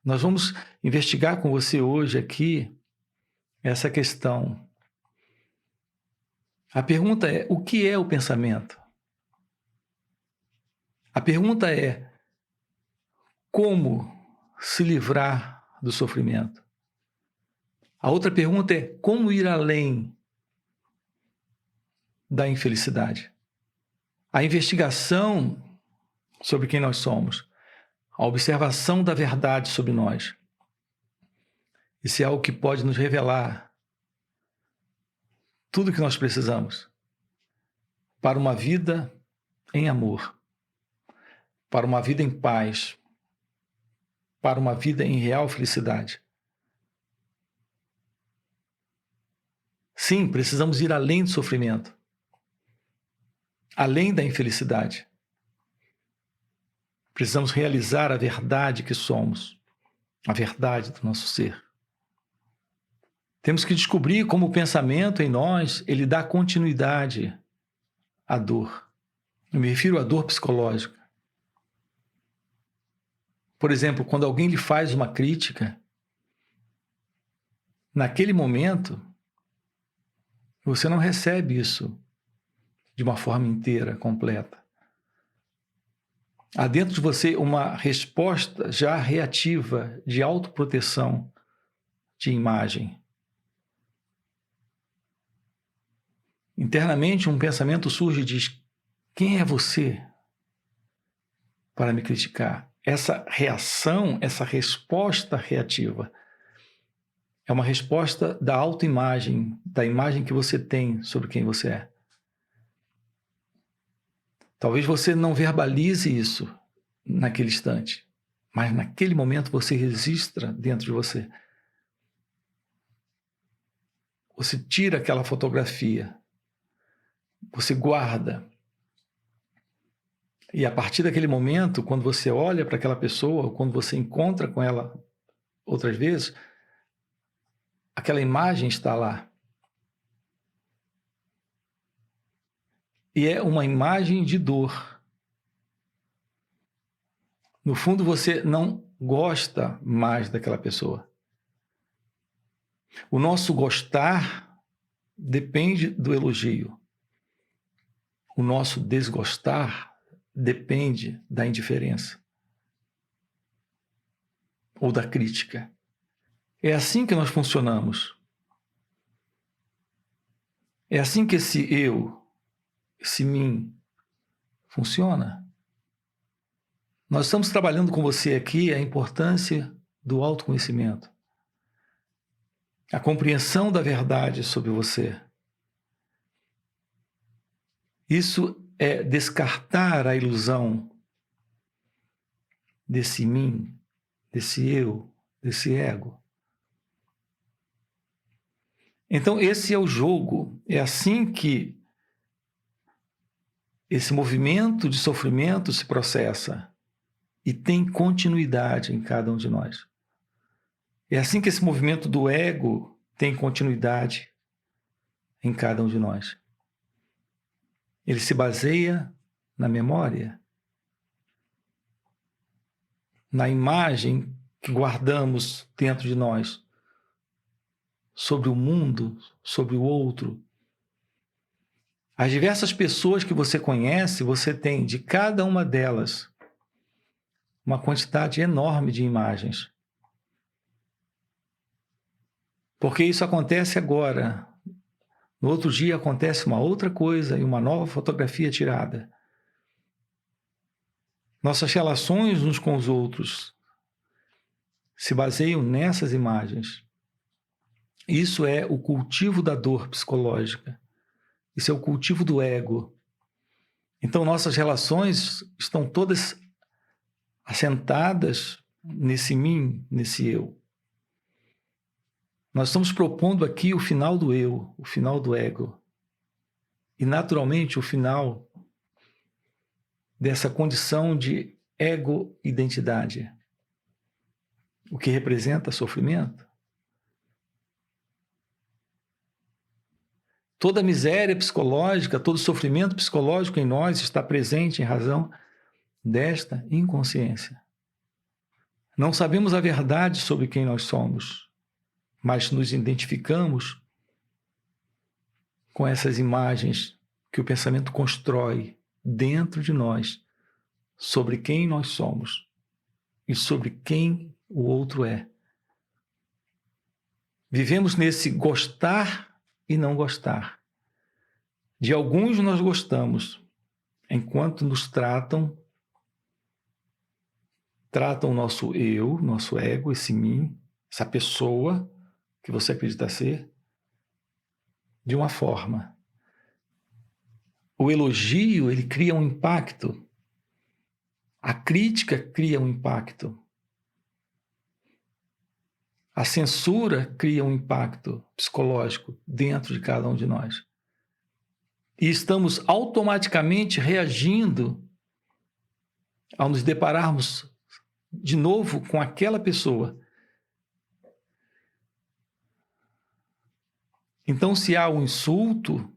Nós vamos investigar com você hoje aqui essa questão. A pergunta é: o que é o pensamento? A pergunta é: como se livrar do sofrimento? A outra pergunta é: como ir além da infelicidade? A investigação sobre quem nós somos, a observação da verdade sobre nós. Isso é algo que pode nos revelar tudo o que nós precisamos para uma vida em amor, para uma vida em paz, para uma vida em real felicidade. Sim, precisamos ir além do sofrimento, além da infelicidade. Precisamos realizar a verdade que somos, a verdade do nosso ser. Temos que descobrir como o pensamento em nós, ele dá continuidade à dor. Eu me refiro à dor psicológica. Por exemplo, quando alguém lhe faz uma crítica, naquele momento, você não recebe isso de uma forma inteira, completa. Há dentro de você uma resposta já reativa de autoproteção de imagem. Internamente, um pensamento surge e diz: quem é você para me criticar? Essa reação, essa resposta reativa, é uma resposta da autoimagem, da imagem que você tem sobre quem você é. Talvez você não verbalize isso naquele instante, mas naquele momento você registra dentro de você. Você tira aquela fotografia, você guarda. E a partir daquele momento, quando você olha para aquela pessoa, ou quando você encontra com ela outras vezes, aquela imagem está lá. E é uma imagem de dor. No fundo, você não gosta mais daquela pessoa. O nosso gostar depende do elogio. O nosso desgostar depende da indiferença ou da crítica. É assim que nós funcionamos. É assim que esse eu, esse mim, funciona. Nós estamos trabalhando com você aqui a importância do autoconhecimento, a compreensão da verdade sobre você. Isso é descartar a ilusão desse mim, desse eu, desse ego. Então, esse é o jogo. É assim que esse movimento de sofrimento se processa e tem continuidade em cada um de nós. É assim que esse movimento do ego tem continuidade em cada um de nós. Ele se baseia na memória, na imagem que guardamos dentro de nós sobre o mundo, sobre o outro. As diversas pessoas que você conhece, você tem de cada uma delas uma quantidade enorme de imagens. Porque isso acontece agora. No outro dia acontece uma outra coisa e uma nova fotografia tirada. Nossas relações uns com os outros se baseiam nessas imagens. Isso é o cultivo da dor psicológica. Isso é o cultivo do ego. Então, nossas relações estão todas assentadas nesse mim, nesse eu. Nós estamos propondo aqui o final do eu, o final do ego. E, naturalmente, o final dessa condição de ego-identidade, o que representa sofrimento. Toda miséria psicológica, todo sofrimento psicológico em nós está presente em razão desta inconsciência. Não sabemos a verdade sobre quem nós somos, mas nos identificamos com essas imagens que o pensamento constrói dentro de nós sobre quem nós somos e sobre quem o outro é. Vivemos nesse gostar e não gostar. De alguns nós gostamos, enquanto nos tratam o nosso eu, nosso ego, esse mim, essa pessoa que você acredita ser, de uma forma. O elogio, ele cria um impacto. A crítica cria um impacto. A censura cria um impacto psicológico dentro de cada um de nós. E estamos automaticamente reagindo ao nos depararmos de novo com aquela pessoa. Então, se há um insulto,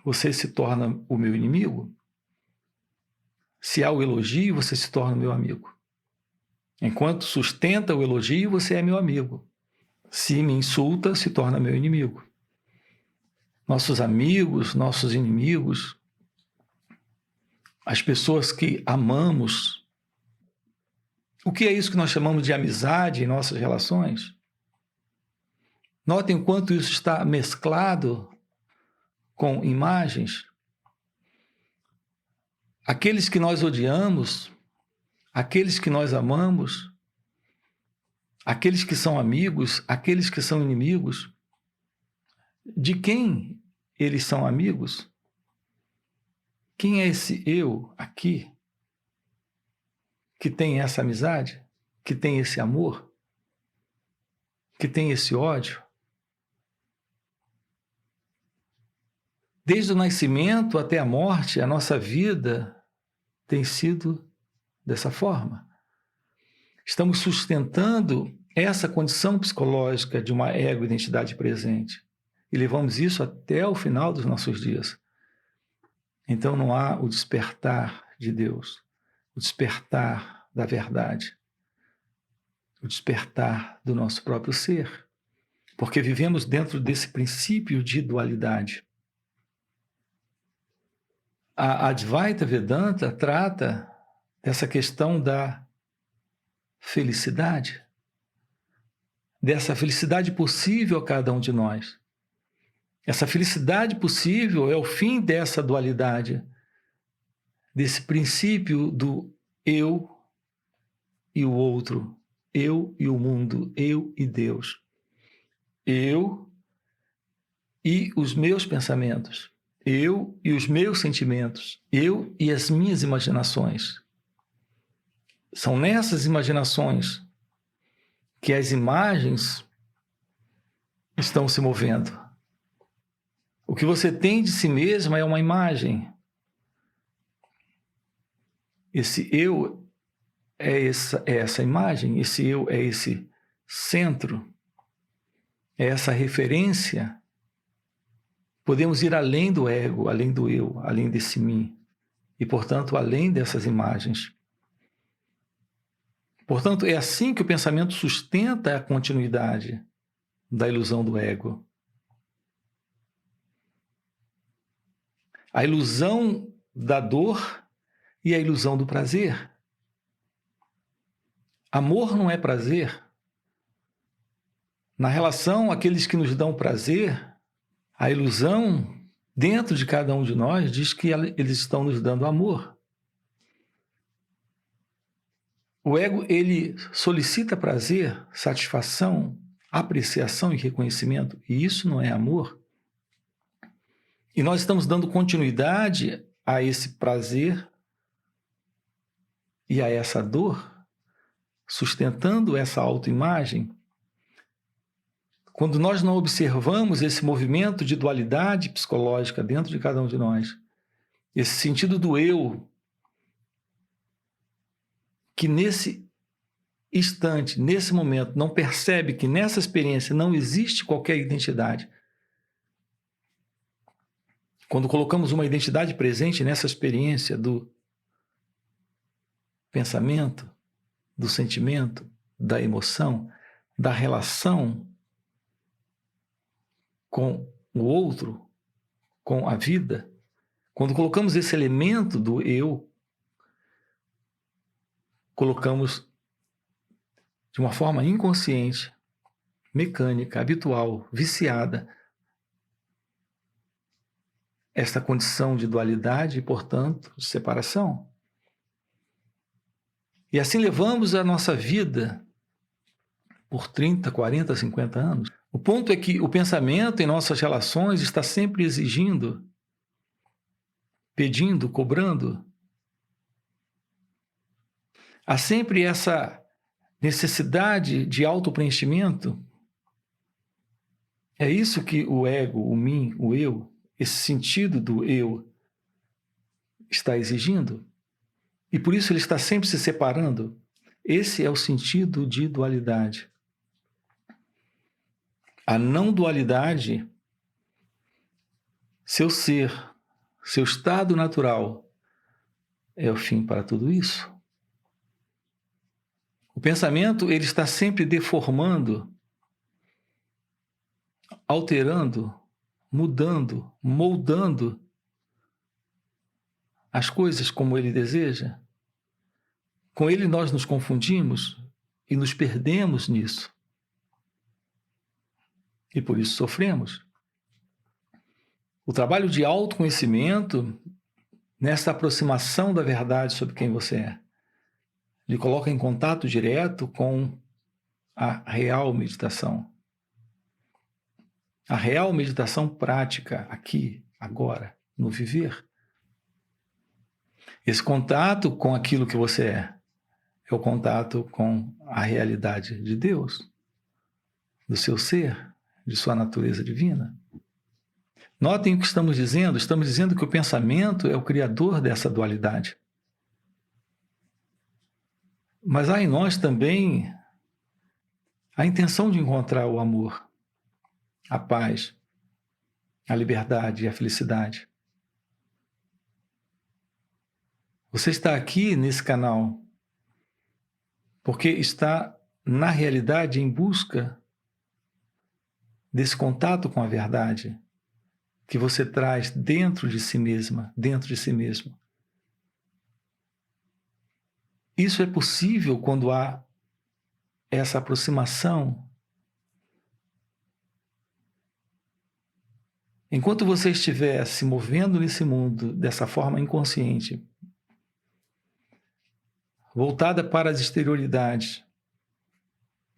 você se torna o meu inimigo. Se há o elogio, você se torna o meu amigo. Enquanto sustenta o elogio, você é meu amigo. Se me insulta, se torna meu inimigo. Nossos amigos, nossos inimigos, as pessoas que amamos. O que é isso que nós chamamos de amizade em nossas relações? Notem o quanto isso está mesclado com imagens. Aqueles que nós odiamos, aqueles que nós amamos, aqueles que são amigos, aqueles que são inimigos, de quem eles são amigos? Quem é esse eu aqui que tem essa amizade, que tem esse amor, que tem esse ódio? Desde o nascimento até a morte, a nossa vida tem sido dessa forma. Estamos sustentando essa condição psicológica de uma ego-identidade presente e levamos isso até o final dos nossos dias. Então não há o despertar de Deus, o despertar da verdade, o despertar do nosso próprio ser, porque vivemos dentro desse princípio de dualidade. A Advaita Vedanta trata dessa questão da felicidade, dessa felicidade possível a cada um de nós. Essa felicidade possível é o fim dessa dualidade, desse princípio do eu e o outro, eu e o mundo, eu e Deus, eu e os meus pensamentos, eu e os meus sentimentos, eu e as minhas imaginações. São nessas imaginações que as imagens estão se movendo. O que você tem de si mesma é uma imagem. Esse eu é essa imagem, esse eu é esse centro, é essa referência. Podemos ir além do ego, além do eu, além desse mim, e, portanto, além dessas imagens. Portanto, é assim que o pensamento sustenta a continuidade da ilusão do ego. A ilusão da dor e a ilusão do prazer. Amor não é prazer. Na relação, aqueles que nos dão prazer, a ilusão dentro de cada um de nós diz que eles estão nos dando amor. O ego, ele solicita prazer, satisfação, apreciação e reconhecimento, e isso não é amor. E nós estamos dando continuidade a esse prazer e a essa dor, sustentando essa autoimagem. Quando nós não observamos esse movimento de dualidade psicológica dentro de cada um de nós, esse sentido do eu, que nesse instante, nesse momento, não percebe que nessa experiência não existe qualquer identidade. Quando colocamos uma identidade presente nessa experiência pensamento, do sentimento, da emoção, da relação com o outro, com a vida, quando colocamos esse elemento do eu, colocamos de uma forma inconsciente, mecânica, habitual, viciada, esta condição de dualidade e, portanto, de separação. E assim levamos a nossa vida por 30, 40, 50 anos. O ponto é que o pensamento em nossas relações está sempre exigindo, pedindo, cobrando. Há sempre essa necessidade de autopreenchimento. É isso que o ego, o mim, o eu, esse sentido do eu está exigindo. E por isso ele está sempre se separando. Esse é o sentido de dualidade. A não dualidade, seu ser, seu estado natural, é o fim para tudo isso. O pensamento, ele está sempre deformando, alterando, mudando, moldando as coisas como ele deseja. Com ele nós nos confundimos e nos perdemos nisso. E por isso sofremos. O trabalho de autoconhecimento, nessa aproximação da verdade sobre quem você é, lhe coloca em contato direto com a real meditação. A real meditação prática, aqui, agora, no viver. Esse contato com aquilo que você é o contato com a realidade de Deus, do seu ser, de sua natureza divina. Notem o que estamos dizendo que o pensamento é o criador dessa dualidade. Mas há em nós também a intenção de encontrar o amor, a paz, a liberdade e a felicidade. Você está aqui nesse canal porque está, na realidade, em busca desse contato com a verdade que você traz dentro de si mesma, dentro de si mesmo. Isso é possível quando há essa aproximação. Enquanto você estiver se movendo nesse mundo dessa forma inconsciente, voltada para as exterioridades,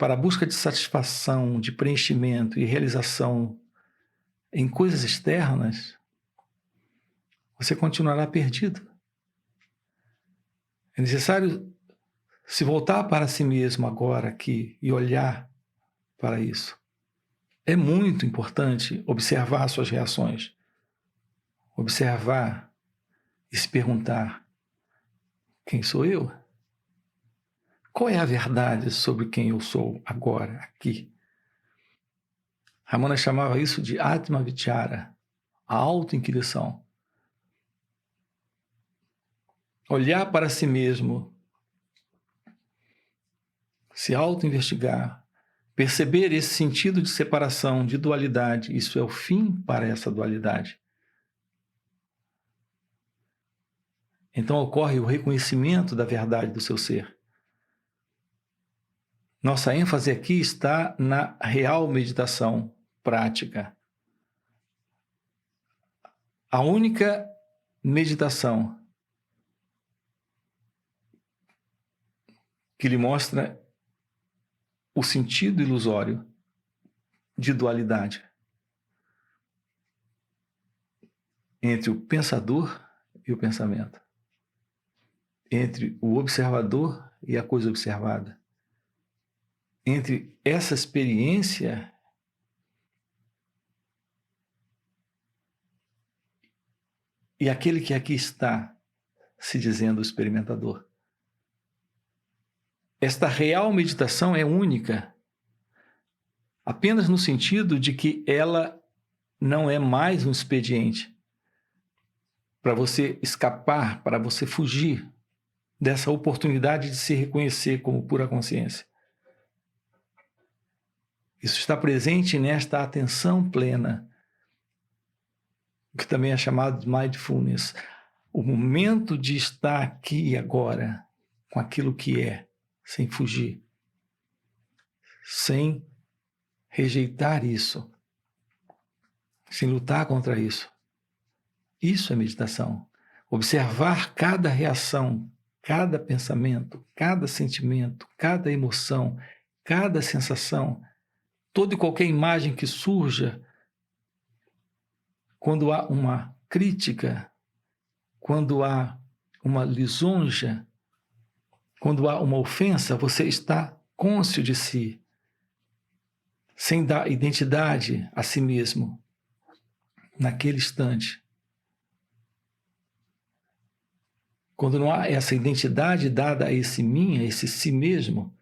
para a busca de satisfação, de preenchimento e realização em coisas externas, você continuará perdido. É necessário se voltar para si mesmo agora, aqui, e olhar para isso. É muito importante observar suas reações, observar e se perguntar: quem sou eu? Qual é a verdade sobre quem eu sou agora, aqui? Ramana chamava isso de Atma Vichara, a auto-inquirição. Olhar para si mesmo, se auto-investigar, perceber esse sentido de separação, de dualidade, isso é o fim para essa dualidade. Então ocorre o reconhecimento da verdade do seu ser. Nossa ênfase aqui está na real meditação prática. A única meditação que lhe mostra o sentido ilusório de dualidade entre o pensador e o pensamento, entre o observador e a coisa observada, entre essa experiência e aquele que aqui está se dizendo experimentador. Esta real meditação é única, apenas no sentido de que ela não é mais um expediente para você escapar, para você fugir dessa oportunidade de se reconhecer como pura consciência. Isso está presente nesta atenção plena, que também é chamado de mindfulness. O momento de estar aqui e agora, com aquilo que é, sem fugir, sem rejeitar isso, sem lutar contra isso. Isso é meditação. Observar cada reação, cada pensamento, cada sentimento, cada emoção, cada sensação, toda e qualquer imagem que surja quando há uma crítica, quando há uma lisonja, quando há uma ofensa, você está cônscio de si, sem dar identidade a si mesmo, naquele instante. Quando não há essa identidade dada a esse mim, a esse si mesmo,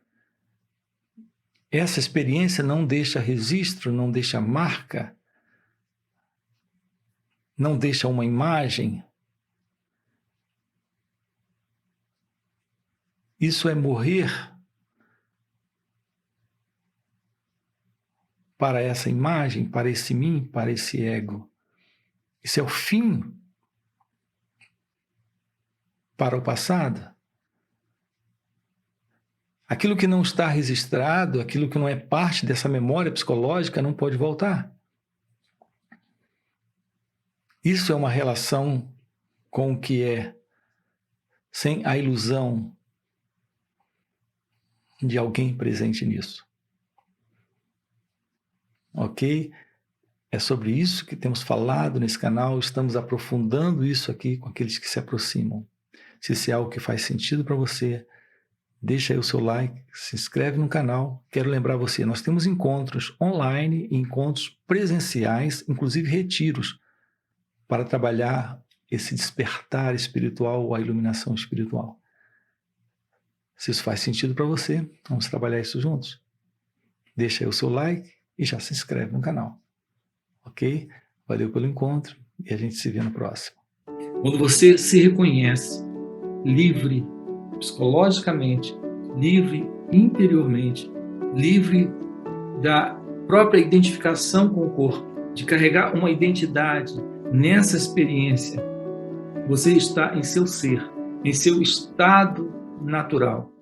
essa experiência não deixa registro, não deixa marca, não deixa uma imagem. Isso é morrer para essa imagem, para esse mim, para esse ego. Isso é o fim para o passado. Aquilo que não está registrado, aquilo que não é parte dessa memória psicológica não pode voltar. Isso é uma relação com o que é, sem a ilusão de alguém presente nisso. Ok? É sobre isso que temos falado nesse canal, estamos aprofundando isso aqui com aqueles que se aproximam. Se isso é algo que faz sentido para você, deixa aí o seu like, se inscreve no canal. Quero lembrar você, nós temos encontros online e encontros presenciais, inclusive retiros, para trabalhar esse despertar espiritual, a iluminação espiritual. Se isso faz sentido para você, vamos trabalhar isso juntos. Deixa aí o seu like e já se inscreve no canal. Ok? Valeu pelo encontro e a gente se vê no próximo. Quando você se reconhece livre psicologicamente, livre interiormente, livre da própria identificação com o corpo, de carregar uma identidade nessa experiência, você está em seu ser, em seu estado natural.